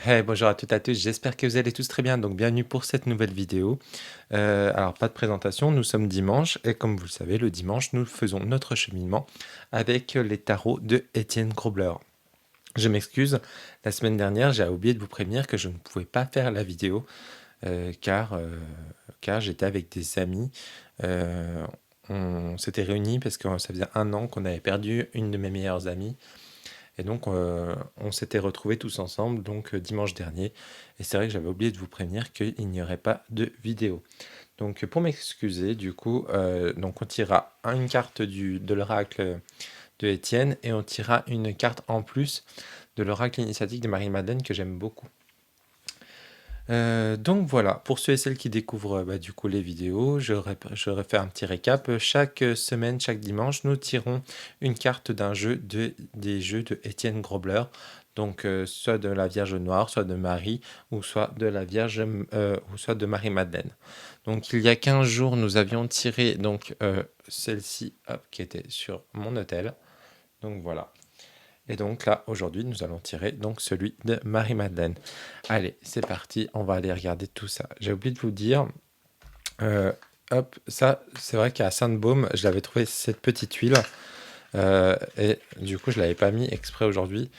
Hey, bonjour à toutes et à tous, j'espère que vous allez tous très bien, donc bienvenue pour cette nouvelle vidéo. Alors pas de présentation, nous sommes dimanche et comme vous le savez, le dimanche, nous faisons notre cheminement avec les tarots de Étienne Grobler. Je m'excuse, la semaine dernière, j'ai oublié de vous prévenir que je ne pouvais pas faire la vidéo car j'étais avec des amis. Euh, on s'était réunis parce que ça faisait un an qu'on avait perdu une de mes meilleures amies. Et donc, on s'était retrouvés tous ensemble dimanche dernier. Et c'est vrai que j'avais oublié de vous prévenir qu'il n'y aurait pas de vidéo. Donc, pour m'excuser, du coup, donc on tirera une carte de l'oracle de Étienne et on tirera une carte en plus de l'oracle initiatique de Marie-Madeleine que j'aime beaucoup. Donc voilà, pour ceux et celles qui découvrent du coup les vidéos, je refais un petit récap. Chaque semaine, chaque dimanche, nous tirons une carte des jeux de Étienne Grobler. Donc soit de la Vierge Noire, soit de Marie, ou soit de la Vierge, ou soit de Marie-Madeleine. Donc il y a 15 jours, nous avions tiré celle-ci qui était sur mon hôtel. Donc voilà. Et donc là, aujourd'hui, nous allons tirer donc celui de Marie-Madeleine. Allez, c'est parti, on va aller regarder tout ça. J'ai oublié de vous dire, euh, hop, ça, c'est vrai qu'à Sainte-Baume, je l'avais trouvé cette petite huile, et du coup, je l'avais pas mis exprès aujourd'hui,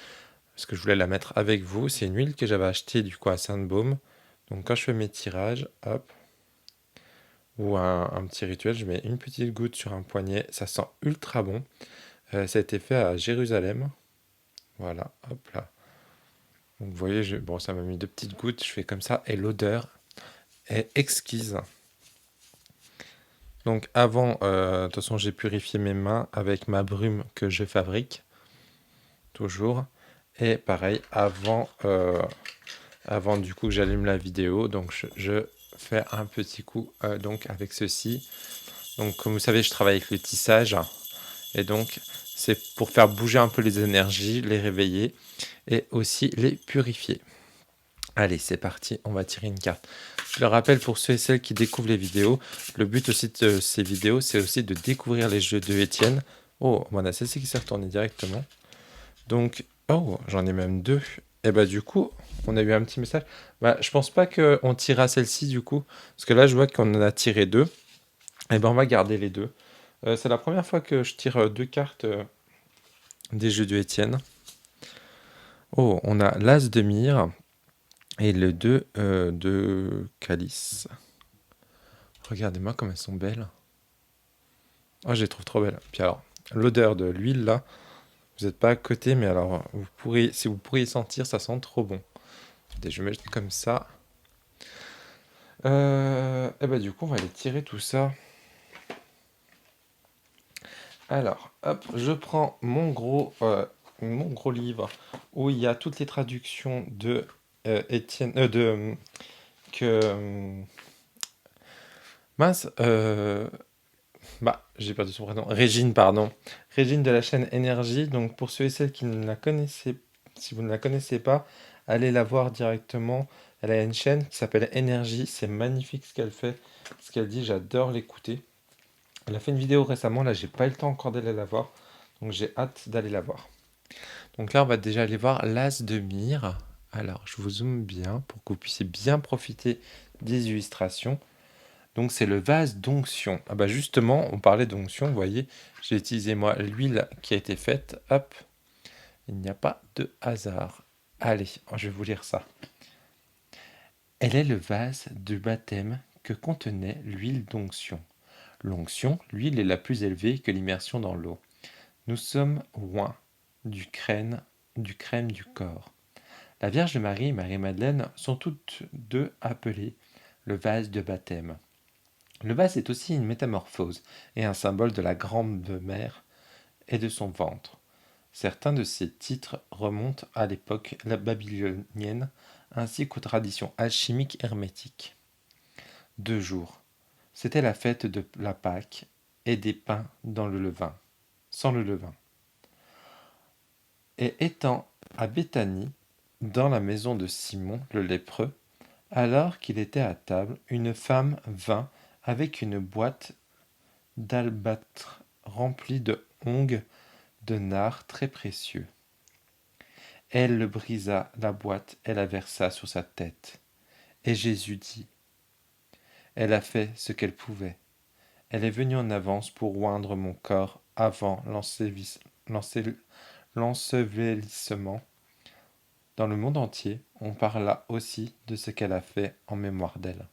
parce que je voulais la mettre avec vous. C'est une huile que j'avais achetée du coup à Sainte-Baume. Donc quand je fais mes tirages, hop, ou un petit rituel, je mets une petite goutte sur un poignet, ça sent ultra bon. Ça a été fait à Jérusalem, voilà, hop là. Donc vous voyez, bon, ça m'a mis deux petites gouttes, je fais comme ça, et l'odeur est exquise. Donc avant, de toute façon, j'ai purifié mes mains avec ma brume que je fabrique, toujours. Et pareil, avant du coup que j'allume la vidéo, donc je fais un petit coup donc avec ceci. Donc comme vous savez, je travaille avec le tissage, et donc c'est pour faire bouger un peu les énergies, les réveiller, et aussi les purifier. Allez, c'est parti, on va tirer une carte. Je le rappelle pour ceux et celles qui découvrent les vidéos, le but aussi de ces vidéos, c'est aussi de découvrir les jeux de Étienne. Oh, on a celle-ci qui s'est retournée directement. Donc, oh, j'en ai même deux. Et bah du coup, on a eu un petit message. Bah, je pense pas qu'on tirera celle-ci du coup, parce que là, je vois qu'on en a tiré deux. Et ben, on va garder les deux. C'est la première fois que je tire deux cartes des jeux de Étienne. Oh, on a l'As de Mire et le 2 de Calice. Regardez-moi comme elles sont belles. Oh, je les trouve trop belles. Puis alors, l'odeur de l'huile là, vous n'êtes pas à côté, mais alors, si vous pourriez sentir, ça sent trop bon. Attendez, je vais mettre comme ça. Et bah du coup, on va aller tirer tout ça. Alors, hop, je prends mon gros livre où il y a toutes les traductions de Étienne, que mince, j'ai perdu son prénom. Régine, pardon. Régine de la chaîne Énergie. Donc, pour ceux et celles qui ne la connaissaient, si vous ne la connaissez pas, allez la voir directement. Elle a une chaîne qui s'appelle Énergie. C'est magnifique ce qu'elle fait, ce qu'elle dit. J'adore l'écouter. Elle a fait une vidéo récemment. Là, j'ai pas eu le temps encore d'aller la voir. Donc, j'ai hâte d'aller la voir. Donc là, on va déjà aller voir l'As de Mire. Alors, je vous zoome bien pour que vous puissiez bien profiter des illustrations. Donc c'est le vase d'onction. Ah bah justement, on parlait d'onction, vous voyez, j'ai utilisé moi l'huile qui a été faite. Hop, il n'y a pas de hasard. Allez, je vais vous lire ça. Elle est le vase de baptême que contenait l'huile d'onction. L'onction, l'huile est la plus élevée que l'immersion dans l'eau. Nous sommes loin du crème du corps. La Vierge Marie et Marie-Madeleine sont toutes deux appelées le vase de baptême. Le vase est aussi une métamorphose et un symbole de la Grande-Mère et de son ventre. Certains de ces titres remontent à l'époque babylonienne ainsi qu'aux traditions alchimiques hermétiques. 2 jours. C'était la fête de la Pâque et des pains dans le levain, sans le levain. Et étant à Béthanie, dans la maison de Simon le lépreux, alors qu'il était à table, une femme vint avec une boîte d'albâtre remplie de ongues de nard très précieux. Elle le brisa la boîte et la versa sur sa tête. Et Jésus dit, elle a fait ce qu'elle pouvait. Elle est venue en avance pour oindre mon corps avant l'ensevelissement. Dans le monde entier, on parla aussi de ce qu'elle a fait en mémoire d'elle.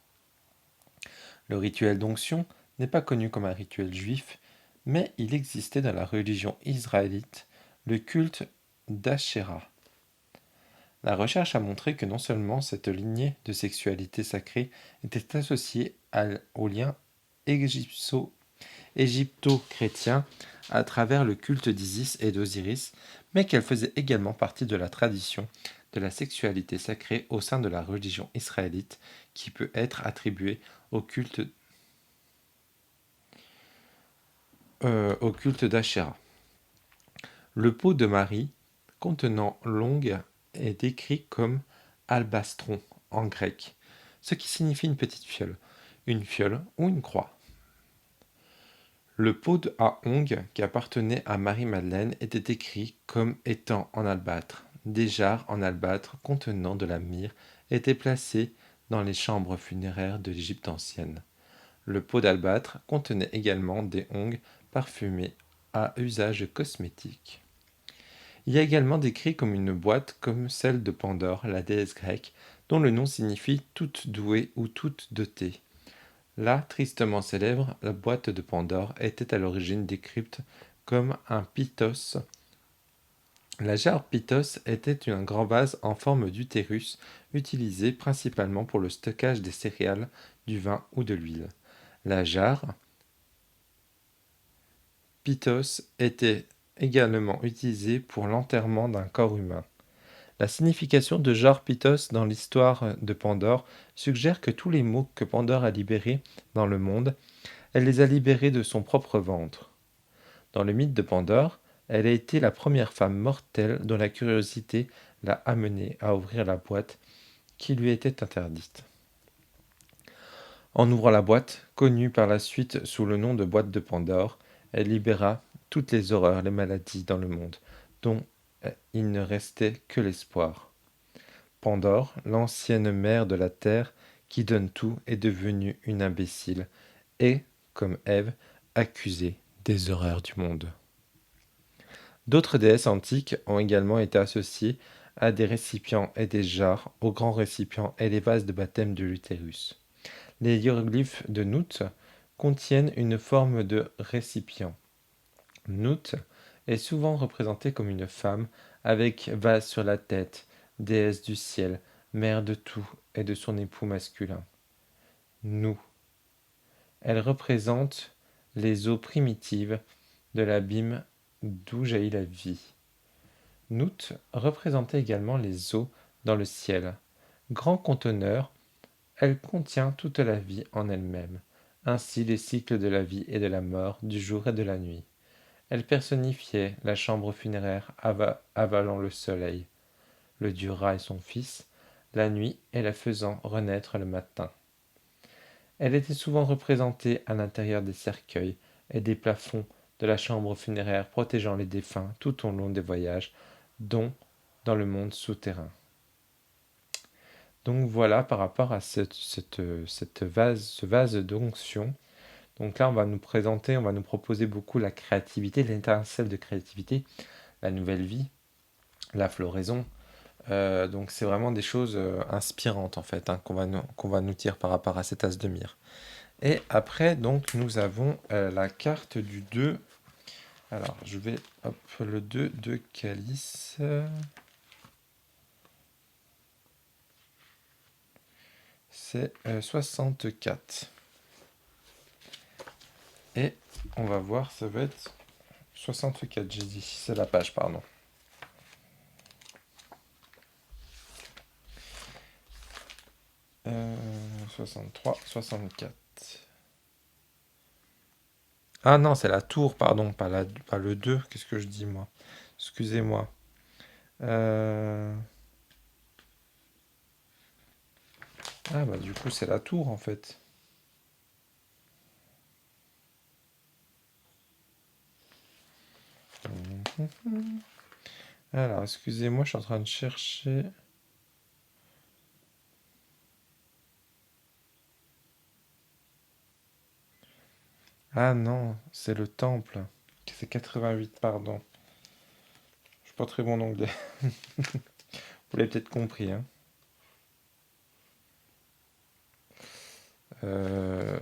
Le rituel d'onction n'est pas connu comme un rituel juif, mais il existait dans la religion israélite, le culte d'Ashéra. La recherche a montré que non seulement cette lignée de sexualité sacrée était associée au lien égypto-chrétien à travers le culte d'Isis et d'Osiris, mais qu'elle faisait également partie de la tradition de la sexualité sacrée au sein de la religion israélite qui peut être attribuée au culte d'Ashéra. Le pot de Marie, contenant l'ongle, est décrit comme albastron en grec, ce qui signifie une fiole ou une croix. Le pot à ongles qui appartenait à Marie-Madeleine était écrit comme étant en albâtre. Des jarres en albâtre contenant de la myrrhe étaient placées dans les chambres funéraires de l'Égypte ancienne. Le pot d'albâtre contenait également des ongles parfumés à usage cosmétique. Il y a également décrit comme une boîte comme celle de Pandore, la déesse grecque, dont le nom signifie toute douée ou toute dotée. Là, tristement célèbre, la boîte de Pandore était à l'origine décrite comme un pythos. La jarre pythos était un grand vase en forme d'utérus, utilisé principalement pour le stockage des céréales, du vin ou de l'huile. La jarre pythos était également utilisée pour l'enterrement d'un corps humain. La signification de jarre pythos dans l'histoire de Pandore suggère que tous les maux que Pandore a libérés dans le monde, elle les a libérés de son propre ventre. Dans le mythe de Pandore, elle a été la première femme mortelle dont la curiosité l'a amenée à ouvrir la boîte qui lui était interdite. En ouvrant la boîte, connue par la suite sous le nom de boîte de Pandore, elle libéra toutes les horreurs, les maladies dans le monde, dont il ne restait que l'espoir. Pandore, l'ancienne mère de la terre qui donne tout, est devenue une imbécile et, comme Ève, accusée des horreurs du monde. D'autres déesses antiques ont également été associées à des récipients et des jarres, aux grands récipients et les vases de baptême de l'utérus. Les hiéroglyphes de Nout contiennent une forme de récipient. Nout est souvent représentée comme une femme avec vase sur la tête, déesse du ciel, mère de tout et de son époux masculin. Nous. Elle représente les eaux primitives de l'abîme d'où jaillit la vie. Nout représentait également les eaux dans le ciel. Grand conteneur, elle contient toute la vie en elle-même, ainsi les cycles de la vie et de la mort, du jour et de la nuit. Elle personnifiait la chambre funéraire avalant le soleil, le dieu Ra et son fils, la nuit et la faisant renaître le matin. Elle était souvent représentée à l'intérieur des cercueils et des plafonds de la chambre funéraire protégeant les défunts tout au long des voyages, dont dans le monde souterrain. Donc voilà par rapport à ce vase d'onction. Donc là, on va nous proposer beaucoup la créativité, l'étincelle de créativité, la nouvelle vie, la floraison. Donc c'est vraiment des choses inspirantes en fait qu'on va nous dire par rapport à cet as de myrrhe. Et après, donc, nous avons la carte du 2. Alors, je vais, hop, le 2 de calice. C'est 64. Et on va voir, ça va être 64, j'ai dit. C'est la page, pardon. Euh, 63, 64. Ah non, c'est la tour, pardon, pas le 2. Qu'est-ce que je dis, moi? Excusez-moi. Ah bah du coup, c'est la tour, en fait. Alors, excusez-moi, je suis en train de chercher. Ah non, c'est le temple. C'est 88, pardon. Je suis pas très bon en anglais. Vous l'avez peut-être compris, hein. Euh...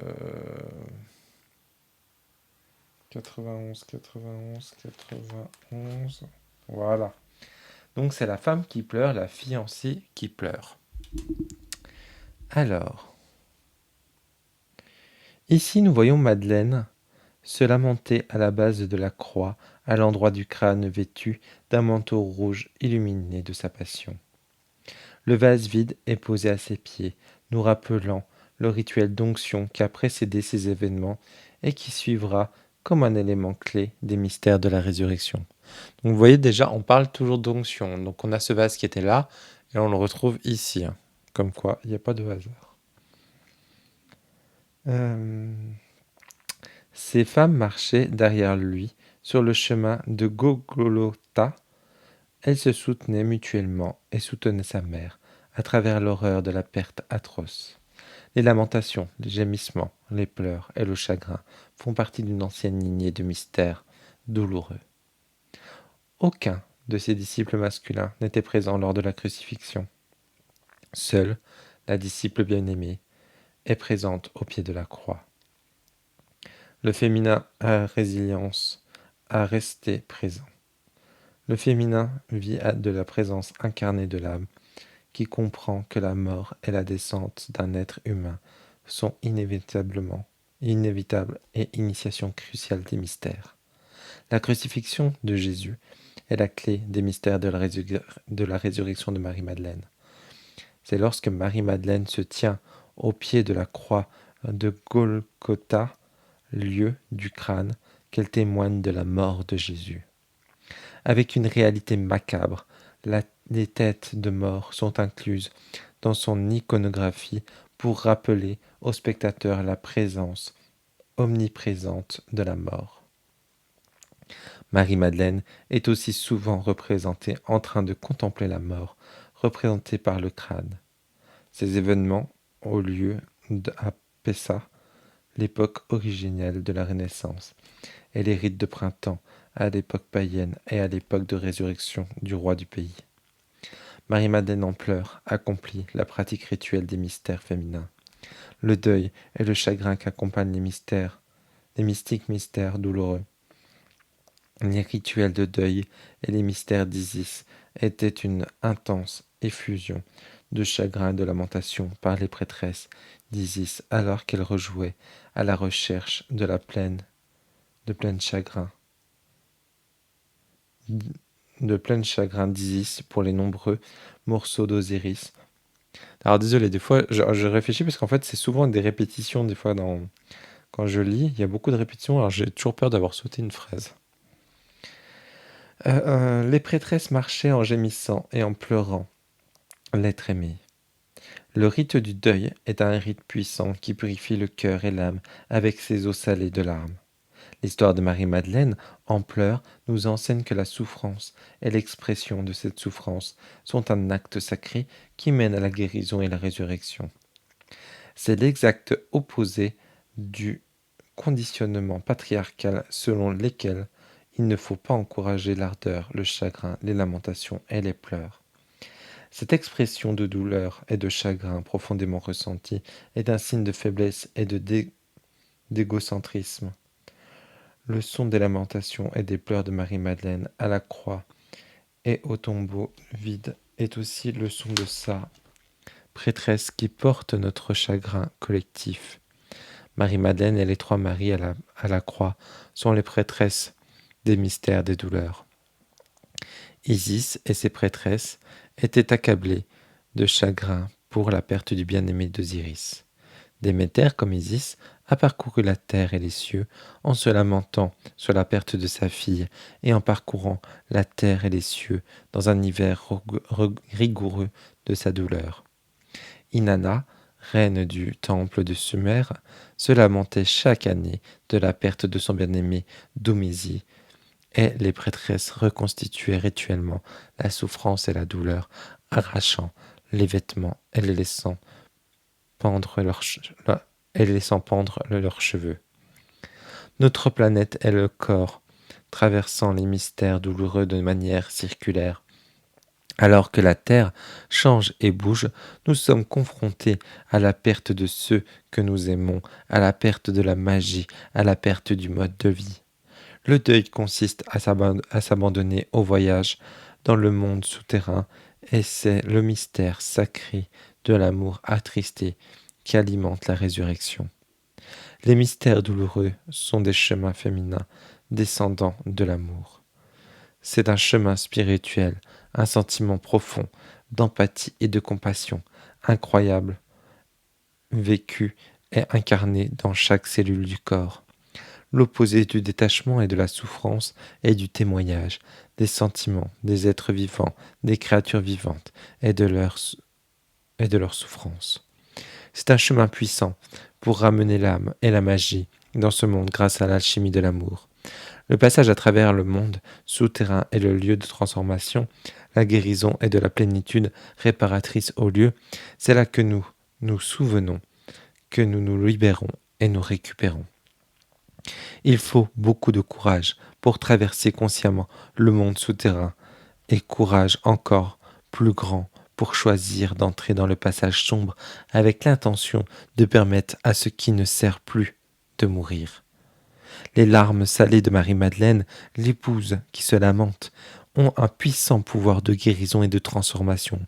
91, 91, 91. Voilà. Donc c'est la femme qui pleure, la fiancée qui pleure. Alors, ici nous voyons Madeleine se lamenter à la base de la croix, à l'endroit du crâne vêtu d'un manteau rouge illuminé de sa passion. Le vase vide est posé à ses pieds, nous rappelant le rituel d'onction qui a précédé ces événements et qui suivra comme un élément clé des mystères de la résurrection. Donc vous voyez déjà, on parle toujours d'onction. Donc on a ce vase qui était là et on le retrouve ici, hein. Comme quoi, il n'y a pas de hasard. Euh, Ces femmes marchaient derrière lui sur le chemin de Gogolotha. Elles se soutenaient mutuellement et soutenaient sa mère à travers l'horreur de la perte atroce. Les lamentations, les gémissements, les pleurs et le chagrin font partie d'une ancienne lignée de mystères douloureux. Aucun de ses disciples masculins n'était présent lors de la crucifixion. Seule la disciple bien-aimée est présente au pied de la croix. Le féminin à résilience a resté présent. Le féminin vit de la présence incarnée de l'âme qui comprend que la mort et la descente d'un être humain sont inévitables et initiation cruciale des mystères. La crucifixion de Jésus est la clé des mystères de la résurrection de Marie-Madeleine. C'est lorsque Marie-Madeleine se tient au pied de la croix de Golgotha, lieu du crâne, qu'elle témoigne de la mort de Jésus. Avec une réalité macabre, les têtes de mort sont incluses dans son iconographie pour rappeler aux spectateurs la présence omniprésente de la mort. Marie-Madeleine est aussi souvent représentée en train de contempler la mort, représentée par le crâne. Ces événements ont lieu à Pessa, l'époque originelle de la Renaissance, et les rites de printemps à l'époque païenne et à l'époque de résurrection du roi du pays. Marie-Madeleine en pleurs accomplit la pratique rituelle des mystères féminins. Le deuil et le chagrin qu'accompagnent les mystiques mystères douloureux. Les rituels de deuil et les mystères d'Isis étaient une intense effusion de chagrin et de lamentation par les prêtresses d'Isis alors qu'elles rejouaient à la recherche de plein chagrin d'Isis pour les nombreux morceaux d'Osiris. Alors désolé, des fois je réfléchis parce qu'en fait c'est souvent des répétitions, des fois quand je lis, il y a beaucoup de répétitions, alors j'ai toujours peur d'avoir sauté une phrase. Les prêtresses marchaient en gémissant et en pleurant l'être aimé. Le rite du deuil est un rite puissant qui purifie le cœur et l'âme avec ses eaux salées de larmes. L'histoire de Marie-Madeleine, en pleurs, nous enseigne que la souffrance et l'expression de cette souffrance sont un acte sacré qui mène à la guérison et la résurrection. C'est l'exact opposé du conditionnement patriarcal selon lequel il ne faut pas encourager l'ardeur, le chagrin, les lamentations et les pleurs. Cette expression de douleur et de chagrin profondément ressenti est un signe de faiblesse et d'égocentrisme. Le son des lamentations et des pleurs de Marie-Madeleine à la croix et au tombeau vide est aussi le son de sa prêtresse qui porte notre chagrin collectif. Marie-Madeleine et les trois Maries à la croix sont les prêtresses des mystères des douleurs. Isis et ses prêtresses étaient accablées de chagrin pour la perte du bien-aimé d'Osiris. Déméter, comme Isis, a parcouru la terre et les cieux en se lamentant sur la perte de sa fille et en parcourant la terre et les cieux dans un hiver rigoureux de sa douleur. Inanna, reine du temple de Sumer, se lamentait chaque année de la perte de son bien-aimé Dumézil et les prêtresses reconstituaient rituellement la souffrance et la douleur, arrachant les vêtements et les laissant pendre leurs cheveux. Notre planète est le corps, traversant les mystères douloureux de manière circulaire. Alors que la Terre change et bouge, nous sommes confrontés à la perte de ceux que nous aimons, à la perte de la magie, à la perte du mode de vie. Le deuil consiste à s'abandonner au voyage dans le monde souterrain, et c'est le mystère sacré de l'amour attristé qui alimente la résurrection. Les mystères douloureux sont des chemins féminins descendants de l'amour. C'est un chemin spirituel, un sentiment profond d'empathie et de compassion, incroyable, vécu et incarné dans chaque cellule du corps. L'opposé du détachement et de la souffrance est du témoignage, des sentiments, des êtres vivants, des créatures vivantes et de leur souffrance. C'est un chemin puissant pour ramener l'âme et la magie dans ce monde grâce à l'alchimie de l'amour. Le passage à travers le monde souterrain est le lieu de transformation, la guérison et de la plénitude réparatrice au lieu. C'est là que nous nous souvenons, que nous nous libérons et nous récupérons. Il faut beaucoup de courage pour traverser consciemment le monde souterrain et courage encore plus grand pour choisir d'entrer dans le passage sombre avec l'intention de permettre à ce qui ne sert plus de mourir. Les larmes salées de Marie-Madeleine, l'épouse qui se lamente, ont un puissant pouvoir de guérison et de transformation.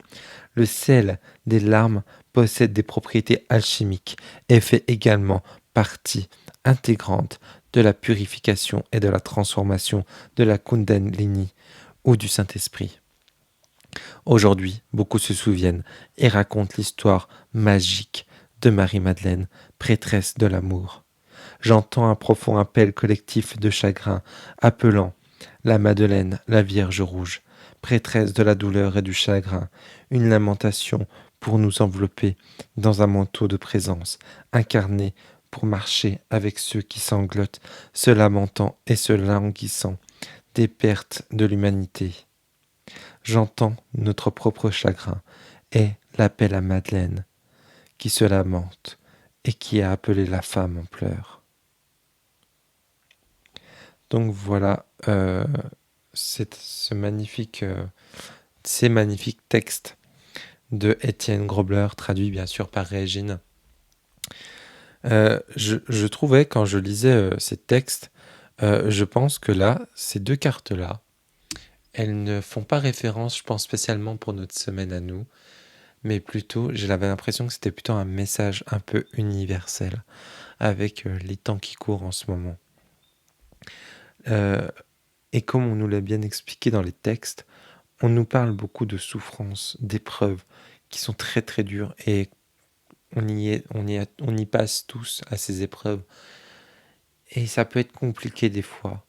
Le sel des larmes possède des propriétés alchimiques et fait également partie intégrante de la purification et de la transformation de la Kundalini ou du Saint-Esprit. Aujourd'hui, beaucoup se souviennent et racontent l'histoire magique de Marie-Madeleine, prêtresse de l'amour. J'entends un profond appel collectif de chagrin, appelant la Madeleine, la Vierge rouge, prêtresse de la douleur et du chagrin, une lamentation pour nous envelopper dans un manteau de présence, incarné pour marcher avec ceux qui sanglotent, se lamentant et se languissant des pertes de l'humanité. J'entends notre propre chagrin et l'appel à Madeleine, qui se lamente et qui a appelé la femme en pleurs. Donc voilà, ces magnifiques textes de Étienne Grobler, traduit bien sûr par Régine. Je trouvais, quand je lisais ces textes, je pense que là, ces deux cartes-là, elles ne font pas référence, je pense, spécialement pour notre semaine à nous, mais plutôt, j'avais l'impression que c'était plutôt un message un peu universel, avec les temps qui courent en ce moment. Et comme on nous l'a bien expliqué dans les textes, on nous parle beaucoup de souffrances, d'épreuves qui sont très très dures, et on y passe tous à ces épreuves. Et ça peut être compliqué des fois.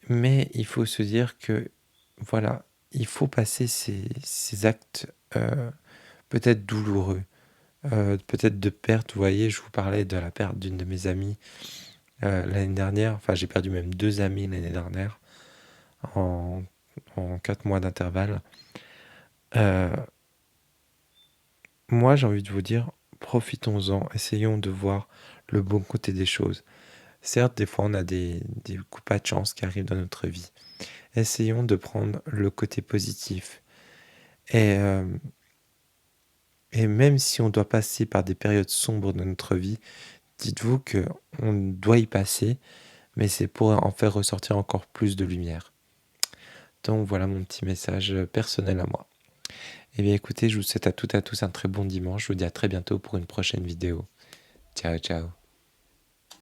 Mais il faut se dire que, voilà, il faut passer ces actes peut-être douloureux, peut-être de perte. Vous voyez, je vous parlais de la perte d'une de mes amies l'année dernière. Enfin, j'ai perdu même 2 amis l'année dernière, en 4 mois d'intervalle. Moi, j'ai envie de vous dire, profitons-en, essayons de voir le bon côté des choses. Certes, des fois, on a des coups pas de chance qui arrivent dans notre vie. Essayons de prendre le côté positif. Et même si on doit passer par des périodes sombres de notre vie, dites-vous qu'on doit y passer, mais c'est pour en faire ressortir encore plus de lumière. Donc voilà mon petit message personnel à moi. Eh bien écoutez, je vous souhaite à toutes et à tous un très bon dimanche. Je vous dis à très bientôt pour une prochaine vidéo. Ciao, ciao.